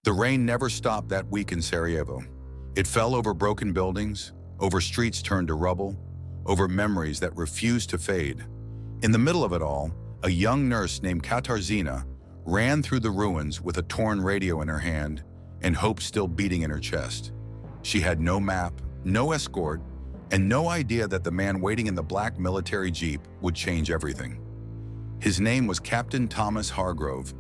The rain never stopped that week in Sarajevo. It fell over broken buildings, over streets turned to rubble, over memories that refused to fade. In the middle of it all, a young nurse named Katarzyna ran through the ruins with a torn radio in her hand and hope still beating in her chest. She had no map, no escort, and no idea that the man waiting in the black military jeep would change everything. His name was Captain Thomas Hargrove,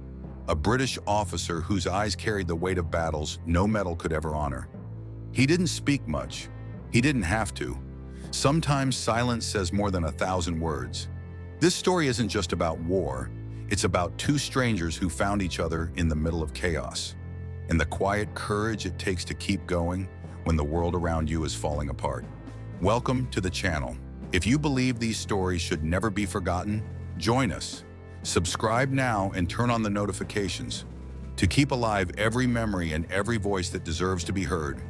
a British officer whose eyes carried the weight of battles no metal could ever honor. He didn't speak much. He didn't have to. Sometimes silence says more than 1,000 words. This story isn't just about war. It's about two strangers who found each other in the middle of chaos, and the quiet courage it takes to keep going when the world around you is falling apart. Welcome to the channel. If you believe these stories should never be forgotten, join us. Subscribe now and turn on the notifications to keep alive every memory and every voice that deserves to be heard.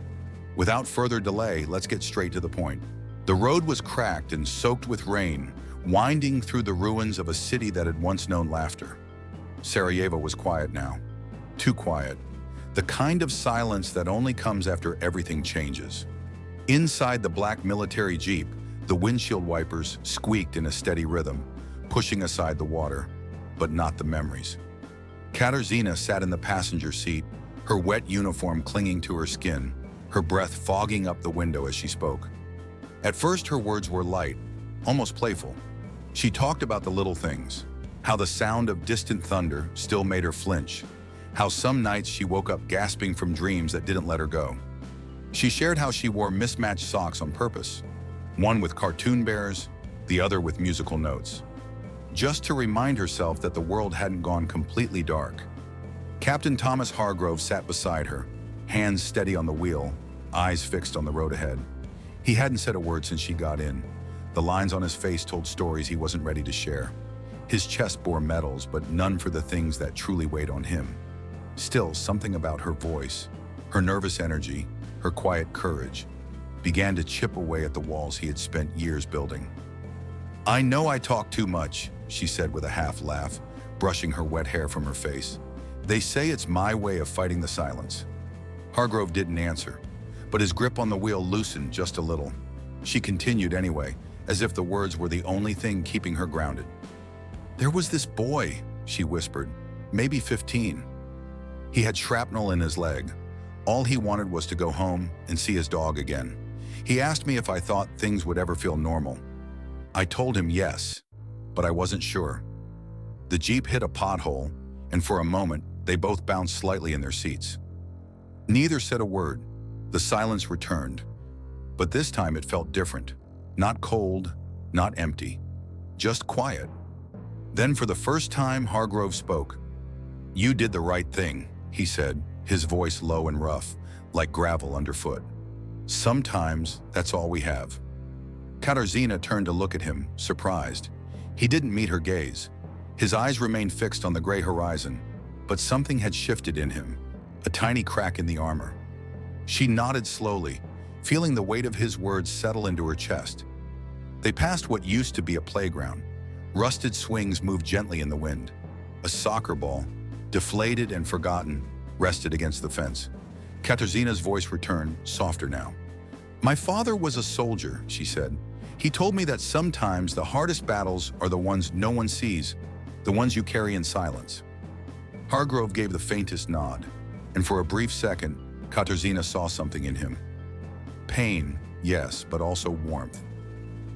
Without further delay, let's get straight to the point. The road was cracked and soaked with rain, winding through the ruins of a city that had once known laughter. Sarajevo was quiet now. Too quiet. The kind of silence that only comes after everything changes. Inside the black military jeep, the windshield wipers squeaked in a steady rhythm, pushing aside the water, but not the memories. Katarzyna sat in the passenger seat, her wet uniform clinging to her skin, her breath fogging up the window as she spoke. At first, her words were light, almost playful. She talked about the little things, how the sound of distant thunder still made her flinch, how some nights she woke up gasping from dreams that didn't let her go. She shared how she wore mismatched socks on purpose, one with cartoon bears, the other with musical notes, just to remind herself that the world hadn't gone completely dark. Captain Thomas Hargrove sat beside her, hands steady on the wheel, eyes fixed on the road ahead. He hadn't said a word since she got in. The lines on his face told stories he wasn't ready to share. His chest bore medals, but none for the things that truly weighed on him. Still, something about her voice, her nervous energy, her quiet courage, began to chip away at the walls he had spent years building. "I know I talk too much," she said with a half laugh, brushing her wet hair from her face. "They say it's my way of fighting the silence." Hargrove didn't answer, but his grip on the wheel loosened just a little. She continued anyway, as if the words were the only thing keeping her grounded. "There was this boy," she whispered, "maybe 15. He had shrapnel in his leg. All he wanted was to go home and see his dog again. He asked me if I thought things would ever feel normal. I told him yes, but I wasn't sure." The jeep hit a pothole, and for a moment, they both bounced slightly in their seats. Neither said a word. The silence returned, but this time it felt different. Not cold, not empty, just quiet. Then for the first time, Hargrove spoke. "You did the right thing," he said, his voice low and rough, like gravel underfoot. "Sometimes that's all we have." Katarzyna turned to look at him, surprised. He didn't meet her gaze. His eyes remained fixed on the gray horizon, but something had shifted in him, a tiny crack in the armor. She nodded slowly, feeling the weight of his words settle into her chest. They passed what used to be a playground. Rusted swings moved gently in the wind. A soccer ball, deflated and forgotten, rested against the fence. Katarzyna's voice returned, softer now. "My father was a soldier," she said. "He told me that sometimes the hardest battles are the ones no one sees, the ones you carry in silence." Hargrove gave the faintest nod, and for a brief second, Katarzyna saw something in him. Pain, yes, but also warmth.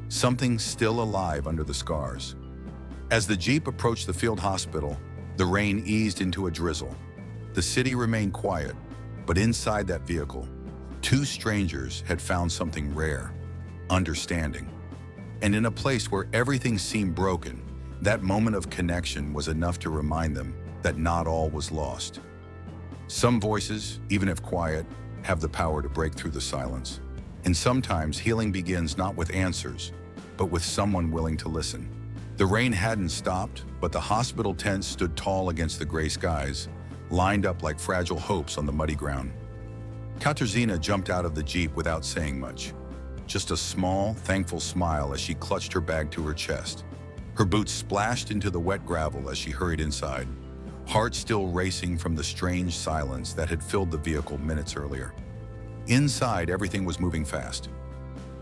Something still alive under the scars. As the jeep approached the field hospital, the rain eased into a drizzle. The city remained quiet, but inside that vehicle, two strangers had found something rare, understanding. And in a place where everything seemed broken, that moment of connection was enough to remind them that not all was lost. Some voices, even if quiet, have the power to break through the silence. And sometimes healing begins not with answers, but with someone willing to listen. The rain hadn't stopped, but the hospital tents stood tall against the gray skies, lined up like fragile hopes on the muddy ground. Katarzyna jumped out of the jeep without saying much. Just a small, thankful smile as she clutched her bag to her chest. Her boots splashed into the wet gravel as she hurried inside, heart still racing from the strange silence that had filled the vehicle minutes earlier. Inside, everything was moving fast.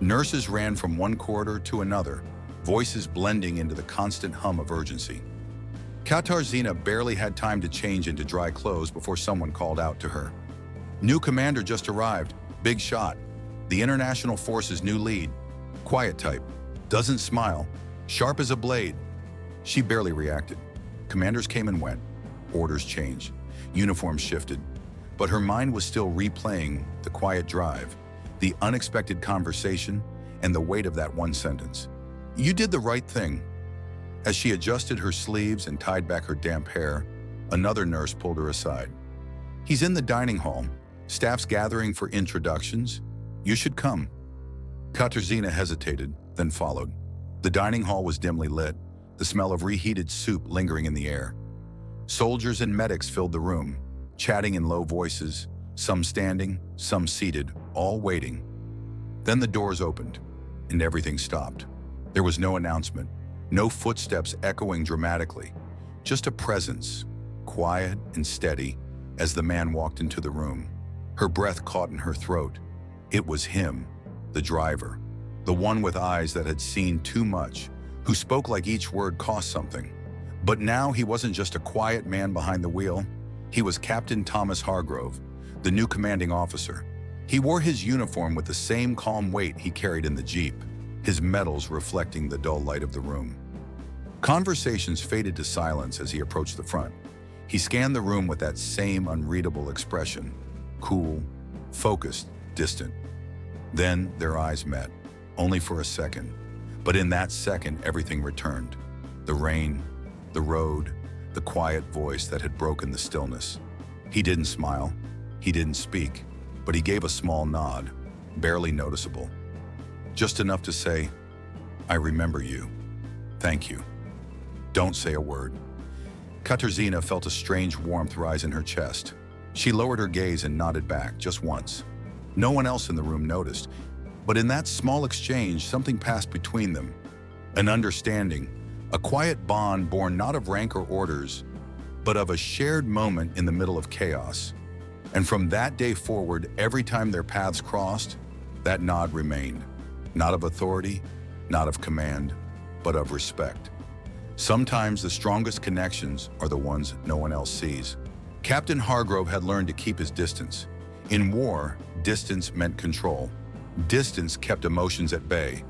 Nurses ran from one corridor to another, voices blending into the constant hum of urgency. Katarzyna barely had time to change into dry clothes before someone called out to her. "New commander just arrived. Big shot. The International Force's new lead. Quiet type. Doesn't smile. Sharp as a blade." She barely reacted. Commanders came and went. Orders changed. Uniforms shifted. But her mind was still replaying the quiet drive, the unexpected conversation, and the weight of that one sentence. "You did the right thing." As she adjusted her sleeves and tied back her damp hair, another nurse pulled her aside. "He's in the dining hall. Staff's gathering for introductions. You should come." Katarzyna hesitated, then followed. The dining hall was dimly lit, the smell of reheated soup lingering in the air. Soldiers and medics filled the room, chatting in low voices, some standing, some seated, all waiting. Then the doors opened, and everything stopped. There was no announcement, no footsteps echoing dramatically, just a presence, quiet and steady, as the man walked into the room. Her breath caught in her throat. It was him, the driver, the one with eyes that had seen too much, who spoke like each word cost something. But now he wasn't just a quiet man behind the wheel. He was Captain Thomas Hargrove, the new commanding officer. He wore his uniform with the same calm weight he carried in the Jeep, his medals reflecting the dull light of the room. Conversations faded to silence as he approached the front. He scanned the room with that same unreadable expression, cool, focused, distant. Then their eyes met, only for a second. But in that second, everything returned. The rain, the road, the quiet voice that had broken the stillness. He didn't smile, he didn't speak, but he gave a small nod, barely noticeable. Just enough to say, "I remember you. Thank you. Don't say a word." Katarzyna felt a strange warmth rise in her chest. She lowered her gaze and nodded back, just once. No one else in the room noticed, but in that small exchange, something passed between them. An understanding, a quiet bond born not of rank or orders, but of a shared moment in the middle of chaos. And from that day forward, every time their paths crossed, that nod remained. Not of authority, not of command, but of respect. Sometimes the strongest connections are the ones no one else sees. Captain Hargrove had learned to keep his distance. In war, distance meant control. Distance kept emotions at bay.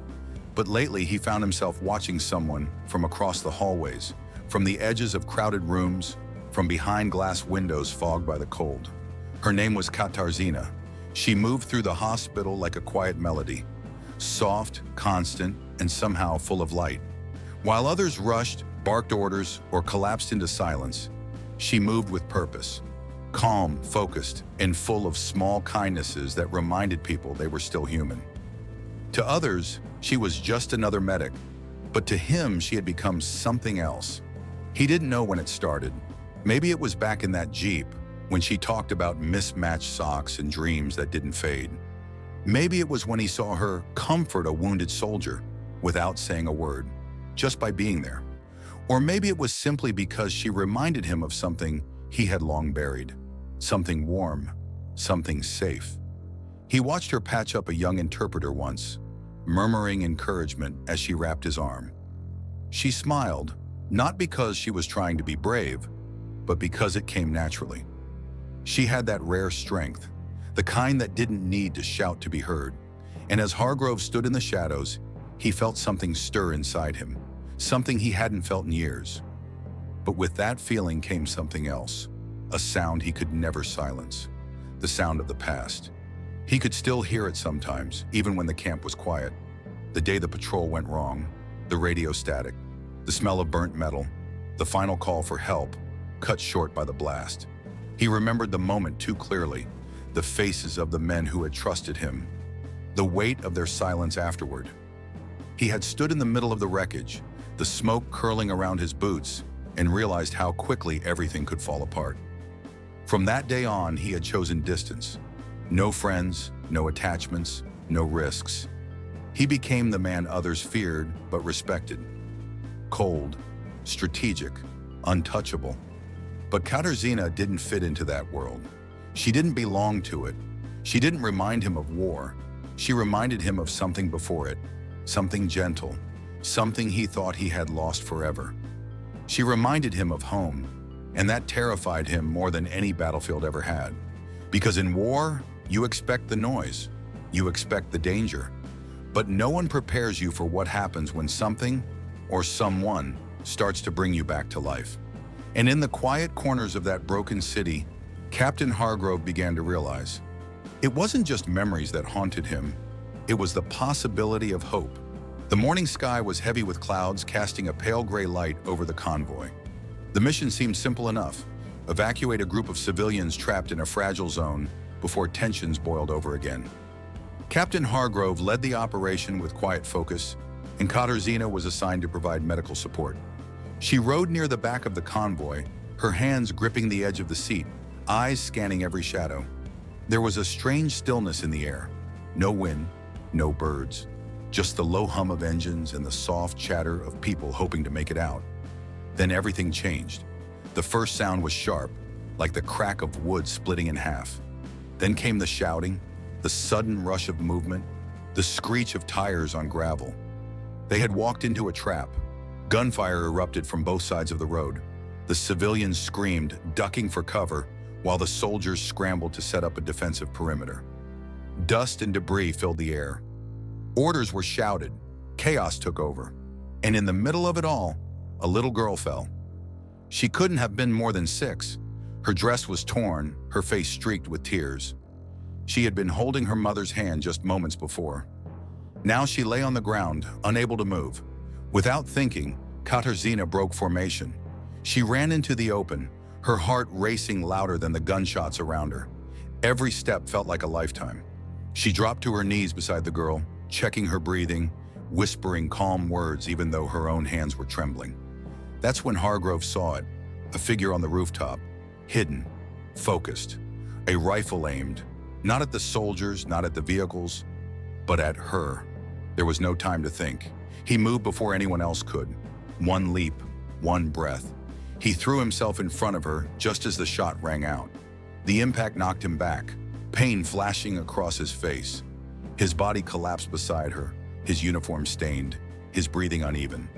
But lately, he found himself watching someone from across the hallways, from the edges of crowded rooms, from behind glass windows fogged by the cold. Her name was Katarzyna. She moved through the hospital like a quiet melody, soft, constant, and somehow full of light. While others rushed, barked orders, or collapsed into silence, she moved with purpose, calm, focused, and full of small kindnesses that reminded people they were still human. To others, she was just another medic, but to him, she had become something else. He didn't know when it started. Maybe it was back in that Jeep, when she talked about mismatched socks and dreams that didn't fade. Maybe it was when he saw her comfort a wounded soldier without saying a word, just by being there. Or maybe it was simply because she reminded him of something he had long buried, something warm, something safe. He watched her patch up a young interpreter once, murmuring encouragement as she wrapped his arm. She smiled, not because she was trying to be brave, but because it came naturally. She had that rare strength, the kind that didn't need to shout to be heard. And as Hargrove stood in the shadows, he felt something stir inside him, something he hadn't felt in years. But with that feeling came something else, a sound he could never silence, the sound of the past. He could still hear it sometimes, even when the camp was quiet. The day the patrol went wrong, the radio static, the smell of burnt metal, the final call for help, cut short by the blast. He remembered the moment too clearly, the faces of the men who had trusted him, the weight of their silence afterward. He had stood in the middle of the wreckage, the smoke curling around his boots, and realized how quickly everything could fall apart. From that day on, he had chosen distance. No friends, no attachments, no risks. He became the man others feared but respected. Cold, strategic, untouchable. But Katarzyna didn't fit into that world. She didn't belong to it. She didn't remind him of war. She reminded him of something before it, something gentle, something he thought he had lost forever. She reminded him of home, and that terrified him more than any battlefield ever had. Because in war, you expect the noise, you expect the danger, but no one prepares you for what happens when something or someone starts to bring you back to life. And in the quiet corners of that broken city, Captain Hargrove began to realize it wasn't just memories that haunted him, it was the possibility of hope. The morning sky was heavy with clouds casting a pale gray light over the convoy. The mission seemed simple enough: evacuate a group of civilians trapped in a fragile zone before tensions boiled over again. Captain Hargrove led the operation with quiet focus, and Katarzyna was assigned to provide medical support. She rode near the back of the convoy, her hands gripping the edge of the seat, eyes scanning every shadow. There was a strange stillness in the air. No wind, no birds, just the low hum of engines and the soft chatter of people hoping to make it out. Then everything changed. The first sound was sharp, like the crack of wood splitting in half. Then came the shouting, the sudden rush of movement, the screech of tires on gravel. They had walked into a trap. Gunfire erupted from both sides of the road. The civilians screamed, ducking for cover, while the soldiers scrambled to set up a defensive perimeter. Dust and debris filled the air. Orders were shouted. Chaos took over. And in the middle of it all, a little girl fell. She couldn't have been more than 6. Her dress was torn, her face streaked with tears. She had been holding her mother's hand just moments before. Now she lay on the ground, unable to move. Without thinking, Katarzyna broke formation. She ran into the open, her heart racing louder than the gunshots around her. Every step felt like a lifetime. She dropped to her knees beside the girl, checking her breathing, whispering calm words even though her own hands were trembling. That's when Hargrove saw it, a figure on the rooftop, hidden, focused, a rifle aimed, not at the soldiers, not at the vehicles, but at her. There was no time to think. He moved before anyone else could. One leap, one breath. He threw himself in front of her just as the shot rang out. The impact knocked him back, pain flashing across his face. His body collapsed beside her, his uniform stained, his breathing uneven.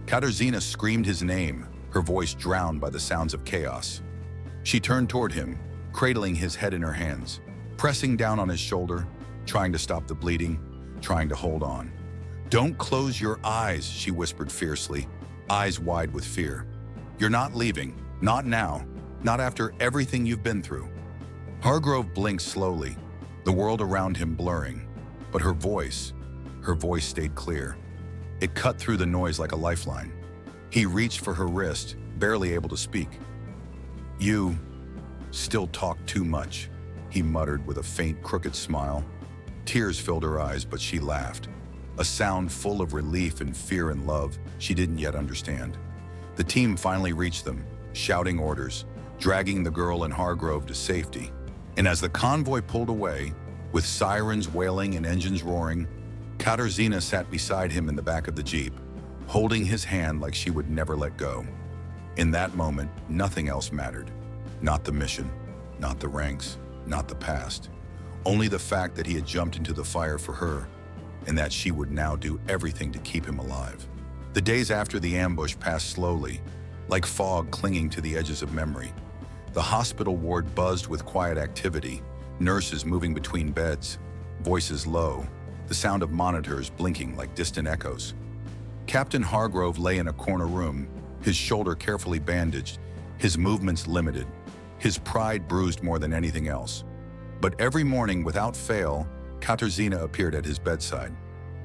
Katarzyna screamed his name, her voice drowned by the sounds of chaos. She turned toward him, cradling his head in her hands, pressing down on his shoulder, trying to stop the bleeding, trying to hold on. "Don't close your eyes," she whispered fiercely, eyes wide with fear. "You're not leaving, not now, not after everything you've been through." Hargrove blinked slowly, the world around him blurring, but her voice stayed clear. It cut through the noise like a lifeline. He reached for her wrist, barely able to speak. "You still talk too much," he muttered with a faint, crooked smile. Tears filled her eyes, but she laughed, a sound full of relief and fear and love she didn't yet understand. The team finally reached them, shouting orders, dragging the girl and Hargrove to safety. And as the convoy pulled away, with sirens wailing and engines roaring, Katarzyna sat beside him in the back of the Jeep, holding his hand like she would never let go. In that moment, nothing else mattered. Not the mission, not the ranks, not the past. Only the fact that he had jumped into the fire for her, and that she would now do everything to keep him alive. The days after the ambush passed slowly, like fog clinging to the edges of memory. The hospital ward buzzed with quiet activity, nurses moving between beds, voices low, the sound of monitors blinking like distant echoes. Captain Hargrove lay in a corner room, his shoulder carefully bandaged, his movements limited, his pride bruised more than anything else. But every morning, without fail, Katarzyna appeared at his bedside.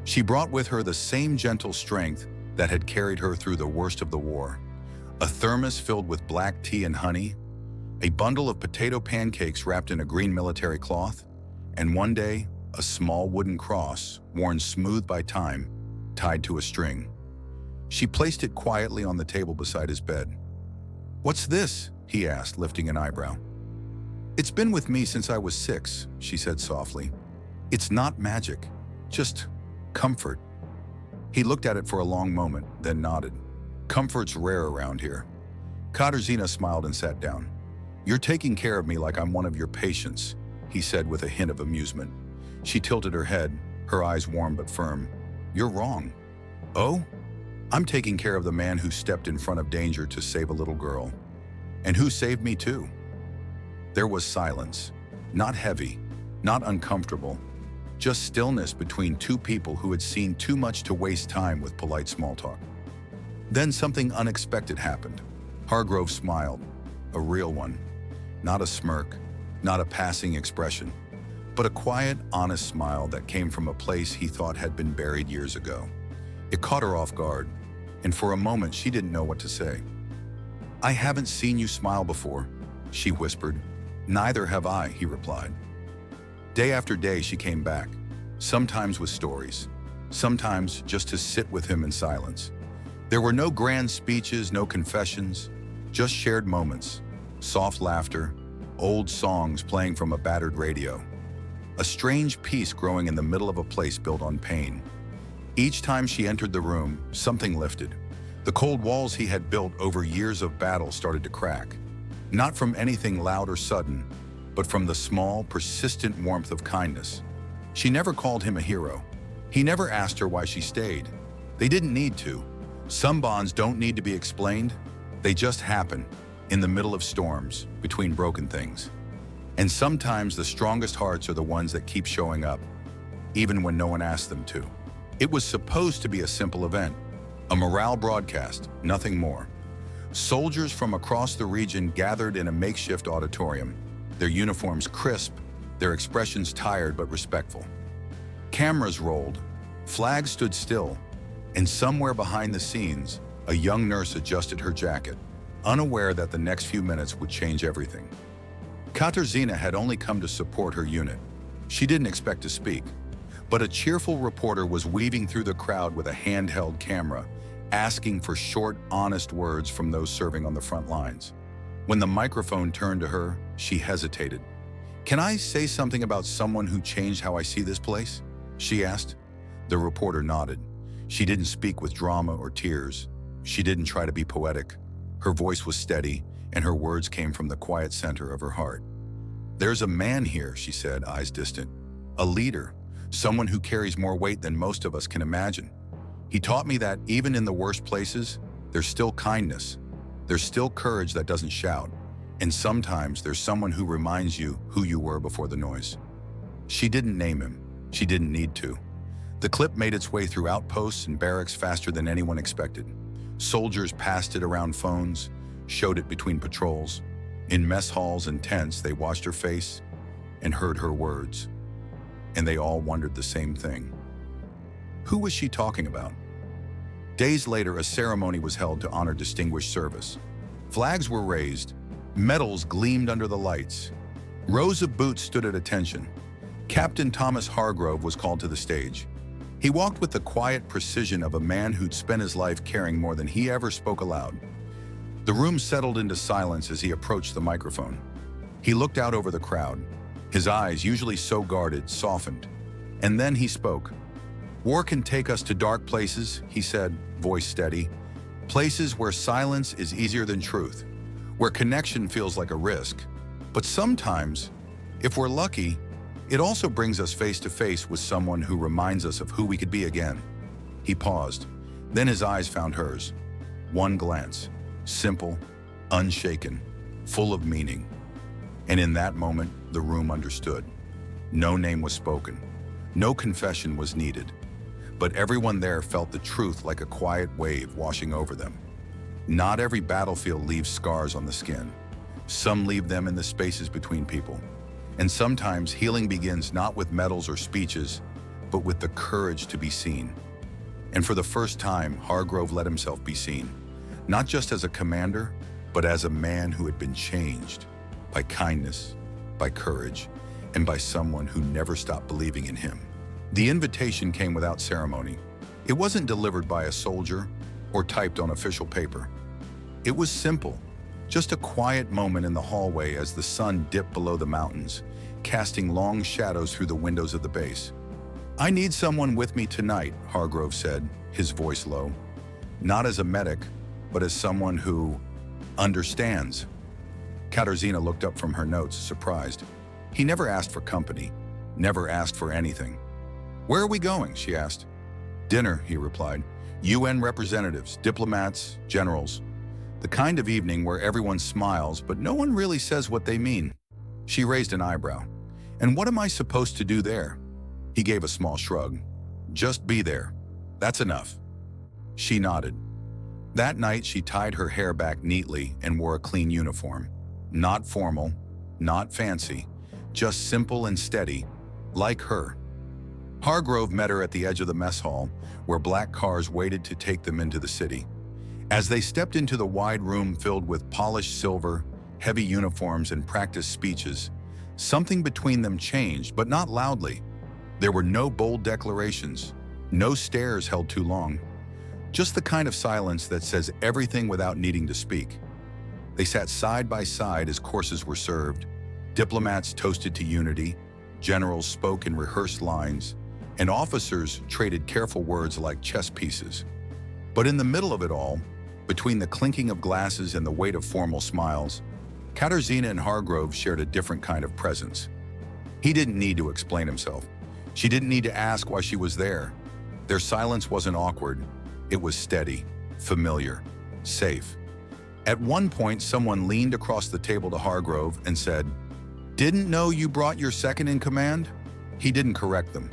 She brought with her the same gentle strength that had carried her through the worst of the war. A thermos filled with black tea and honey, a bundle of potato pancakes wrapped in a green military cloth, and one day, a small wooden cross, worn smooth by time, tied to a string. She placed it quietly on the table beside his bed. "What's this?" he asked, lifting an eyebrow. "It's been with me since I was 6, she said softly. "It's not magic, just comfort." He looked at it for a long moment, then nodded. "Comfort's rare around here." Katarzyna smiled and sat down. "You're taking care of me like I'm one of your patients," he said with a hint of amusement. She tilted her head, her eyes warm but firm. "You're wrong." "Oh? I'm taking care of the man who stepped in front of danger to save a little girl. And who saved me too." There was silence. Not heavy, not uncomfortable, just stillness between two people who had seen too much to waste time with polite small talk. Then something unexpected happened. Hargrove smiled, a real one. Not a smirk, not a passing expression, but a quiet, honest smile that came from a place he thought had been buried years ago. It caught her off guard, and for a moment she didn't know what to say. "I haven't seen you smile before," she whispered. "Neither have I," he replied. Day after day she came back, sometimes with stories, sometimes just to sit with him in silence. There were no grand speeches, no confessions, just shared moments, soft laughter, old songs playing from a battered radio. A strange peace growing in the middle of a place built on pain. Each time she entered the room, something lifted. The cold walls he had built over years of battle started to crack. Not from anything loud or sudden, but from the small, persistent warmth of kindness. She never called him a hero. He never asked her why she stayed. They didn't need to. Some bonds don't need to be explained. They just happen, in the middle of storms, between broken things. And sometimes the strongest hearts are the ones that keep showing up, even when no one asks them to. It was supposed to be a simple event, a morale broadcast, nothing more. Soldiers from across the region gathered in a makeshift auditorium, their uniforms crisp, their expressions tired but respectful. Cameras rolled, flags stood still, and somewhere behind the scenes, a young nurse adjusted her jacket, unaware that the next few minutes would change everything. Katarzyna had only come to support her unit. She didn't expect to speak, but a cheerful reporter was weaving through the crowd with a handheld camera, asking for short, honest words from those serving on the front lines. When the microphone turned to her, she hesitated. "Can I say something about someone who changed how I see this place?" she asked. The reporter nodded. She didn't speak with drama or tears. She didn't try to be poetic. Her voice was steady, and her words came from the quiet center of her heart. "There's a man here," she said, eyes distant. "A leader, someone who carries more weight than most of us can imagine. He taught me that even in the worst places, there's still kindness. There's still courage that doesn't shout. And sometimes there's someone who reminds you who you were before the noise." She didn't name him. She didn't need to. The clip made its way through outposts and barracks faster than anyone expected. Soldiers passed it around phones, showed it between patrols. In mess halls and tents, they watched her face and heard her words. And they all wondered the same thing. Who was she talking about? Days later, a ceremony was held to honor distinguished service. Flags were raised, medals gleamed under the lights. Rows of boots stood at attention. Captain Thomas Hargrove was called to the stage. He walked with the quiet precision of a man who'd spent his life caring more than he ever spoke aloud. The room settled into silence as he approached the microphone. He looked out over the crowd. His eyes, usually so guarded, softened. And then he spoke. "War can take us to dark places," he said, voice steady. "Places where silence is easier than truth, where connection feels like a risk. But sometimes, if we're lucky, it also brings us face to face with someone who reminds us of who we could be again." He paused. Then his eyes found hers. One glance, simple, unshaken, full of meaning. And in that moment, the room understood. No name was spoken. No confession was needed. But everyone there felt the truth like a quiet wave washing over them. Not every battlefield leaves scars on the skin. Some leave them in the spaces between people. And sometimes healing begins not with medals or speeches, but with the courage to be seen. And for the first time, Hargrove let himself be seen, not just as a commander, but as a man who had been changed by kindness, by courage, and by someone who never stopped believing in him. The invitation came without ceremony. It wasn't delivered by a soldier or typed on official paper. It was simple. Just a quiet moment in the hallway as the sun dipped below the mountains, casting long shadows through the windows of the base. "I need someone with me tonight," Hargrove said, his voice low. "Not as a medic, but as someone who..." Understands. Katarzyna looked up from her notes, surprised. He never asked for company, never asked for anything. "Where are we going?" she asked. "Dinner," he replied. "UN representatives, diplomats, generals. The kind of evening where everyone smiles, but no one really says what they mean." She raised an eyebrow. "And what am I supposed to do there?" He gave a small shrug. "Just be there. That's enough." She nodded. That night, she tied her hair back neatly and wore a clean uniform. Not formal, not fancy, just simple and steady, like her. Hargrove met her at the edge of the mess hall, where black cars waited to take them into the city. As they stepped into the wide room filled with polished silver, heavy uniforms, and practiced speeches, something between them changed, but not loudly. There were no bold declarations, no stares held too long, just the kind of silence that says everything without needing to speak. They sat side by side as courses were served. Diplomats toasted to unity, generals spoke in rehearsed lines, and officers traded careful words like chess pieces. But in the middle of it all, between the clinking of glasses and the weight of formal smiles, Katarzyna and Hargrove shared a different kind of presence. He didn't need to explain himself. She didn't need to ask why she was there. Their silence wasn't awkward. It was steady, familiar, safe. At one point, someone leaned across the table to Hargrove and said, "Didn't know you brought your second in command?" He didn't correct them.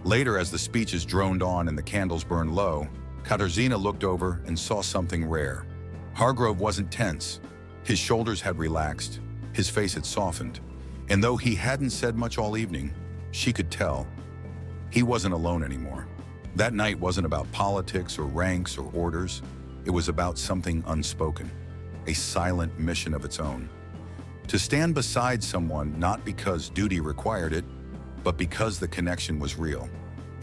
Later, as the speeches droned on and the candles burned low, Katarzyna looked over and saw something rare. Hargrove wasn't tense. His shoulders had relaxed, his face had softened, and though he hadn't said much all evening, she could tell. He wasn't alone anymore. That night wasn't about politics or ranks or orders. It was about something unspoken, a silent mission of its own. To stand beside someone not because duty required it, but because the connection was real.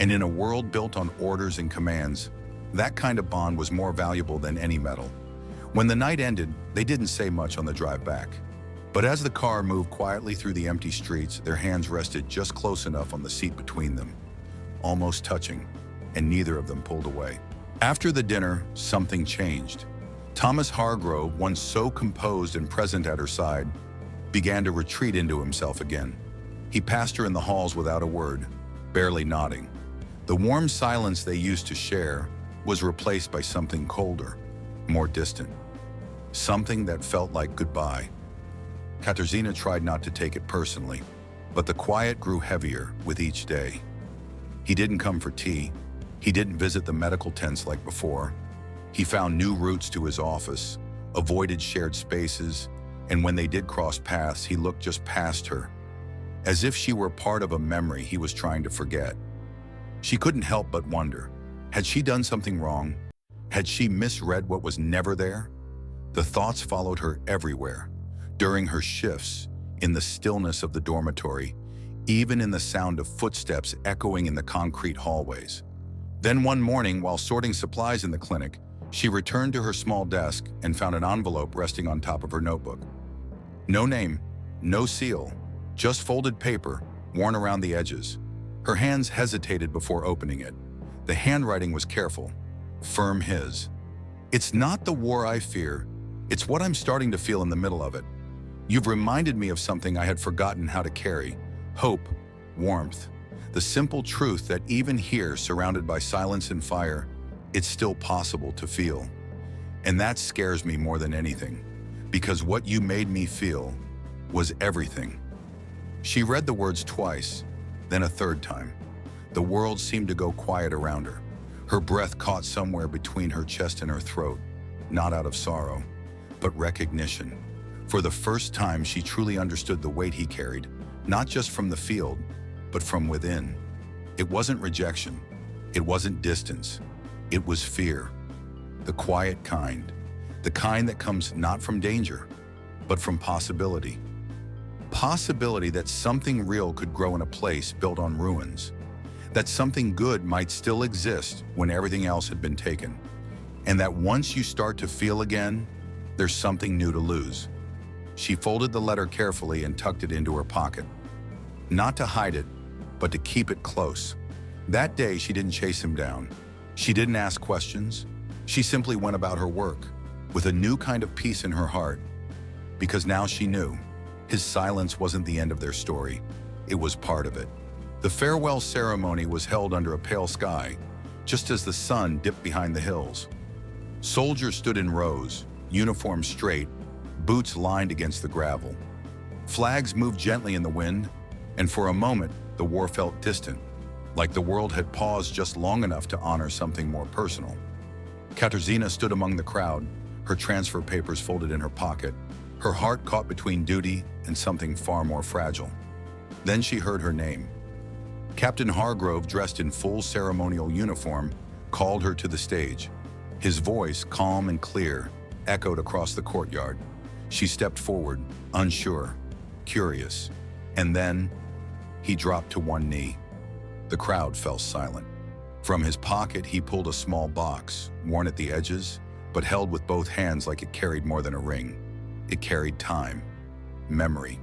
And in a world built on orders and commands, that kind of bond was more valuable than any medal. When the night ended, they didn't say much on the drive back. But as the car moved quietly through the empty streets, their hands rested just close enough on the seat between them, almost touching, and neither of them pulled away. After the dinner, something changed. Thomas Hargrove, once so composed and present at her side, began to retreat into himself again. He passed her in the halls without a word, barely nodding. The warm silence they used to share was replaced by something colder, more distant. Something that felt like goodbye. Katarzyna tried not to take it personally, but the quiet grew heavier with each day. He didn't come for tea. He didn't visit the medical tents like before. He found new routes to his office, avoided shared spaces, and when they did cross paths, he looked just past her, as if she were part of a memory he was trying to forget. She couldn't help but wonder, had she done something wrong? Had she misread what was never there? The thoughts followed her everywhere, during her shifts, in the stillness of the dormitory, even in the sound of footsteps echoing in the concrete hallways. Then one morning, while sorting supplies in the clinic, she returned to her small desk and found an envelope resting on top of her notebook. No name, no seal, just folded paper, worn around the edges. Her hands hesitated before opening it. The handwriting was careful, firm his. "It's not the war I fear, it's what I'm starting to feel in the middle of it. You've reminded me of something I had forgotten how to carry. Hope, warmth, the simple truth that even here, surrounded by silence and fire, it's still possible to feel. And that scares me more than anything, because what you made me feel was everything." She read the words twice, then a third time. The world seemed to go quiet around her. Her breath caught somewhere between her chest and her throat, not out of sorrow, but recognition. For the first time, she truly understood the weight he carried, not just from the field, but from within. It wasn't rejection. It wasn't distance. It was fear. The quiet kind. The kind that comes not from danger, but from possibility. Possibility that something real could grow in a place built on ruins. That something good might still exist when everything else had been taken. And that once you start to feel again, there's something new to lose. She folded the letter carefully and tucked it into her pocket. Not to hide it, but to keep it close. That day, she didn't chase him down. She didn't ask questions. She simply went about her work. with a new kind of peace in her heart, because now she knew his silence wasn't the end of their story. It was part of it. The farewell ceremony was held under a pale sky, just as the sun dipped behind the hills. Soldiers stood in rows, uniforms straight, boots lined against the gravel. Flags moved gently in the wind, and for a moment, the war felt distant, like the world had paused just long enough to honor something more personal. Katarzyna stood among the crowd, her transfer papers folded in her pocket, her heart caught between duty and something far more fragile. Then she heard her name. Captain Hargrove, dressed in full ceremonial uniform, called her to the stage. His voice, calm and clear, echoed across the courtyard. She stepped forward, unsure, curious, and then he dropped to one knee. The crowd fell silent. From his pocket, he pulled a small box, worn at the edges, but held with both hands like it carried more than a ring. It carried time, memory,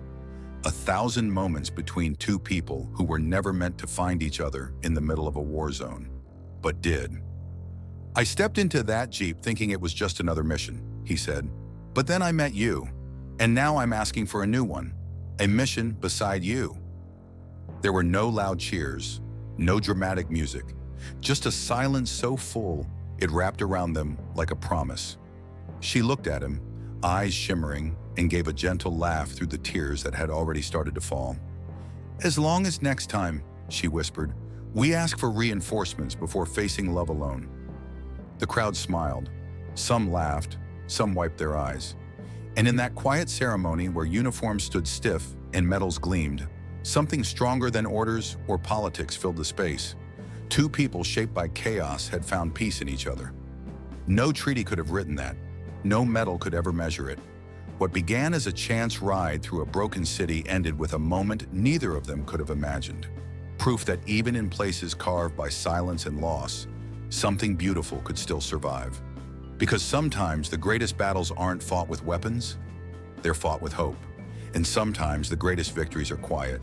1,000 moments between two people who were never meant to find each other in the middle of a war zone, but did. "I stepped into that Jeep thinking it was just another mission," he said. "But then I met you, and now I'm asking for a new one, a mission beside you." There were no loud cheers, no dramatic music, just a silence so full it wrapped around them like a promise. She looked at him, eyes shimmering, and gave a gentle laugh through the tears that had already started to fall. "As long as next time," she whispered, "we ask for reinforcements before facing love alone." The crowd smiled. Some laughed, some wiped their eyes. And in that quiet ceremony where uniforms stood stiff and medals gleamed, something stronger than orders or politics filled the space. Two people shaped by chaos had found peace in each other. No treaty could have written that. No medal could ever measure it. What began as a chance ride through a broken city ended with a moment neither of them could have imagined. Proof that even in places carved by silence and loss, something beautiful could still survive. Because sometimes the greatest battles aren't fought with weapons, they're fought with hope. And sometimes the greatest victories are quiet.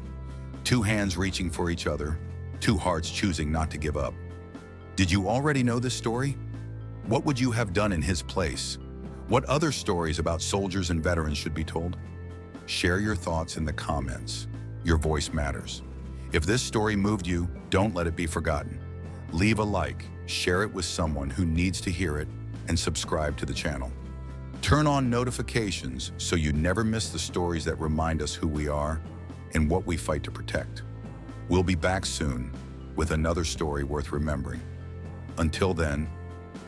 Two hands reaching for each other, two hearts choosing not to give up. Did you already know this story? What would you have done in his place? What other stories about soldiers and veterans should be told? Share your thoughts in the comments. Your voice matters. If this story moved you, don't let it be forgotten. Leave a like, share it with someone who needs to hear it, and subscribe to the channel. Turn on notifications so you never miss the stories that remind us who we are and what we fight to protect. We'll be back soon with another story worth remembering. Until then,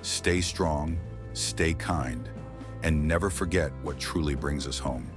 stay strong, stay kind, and never forget what truly brings us home.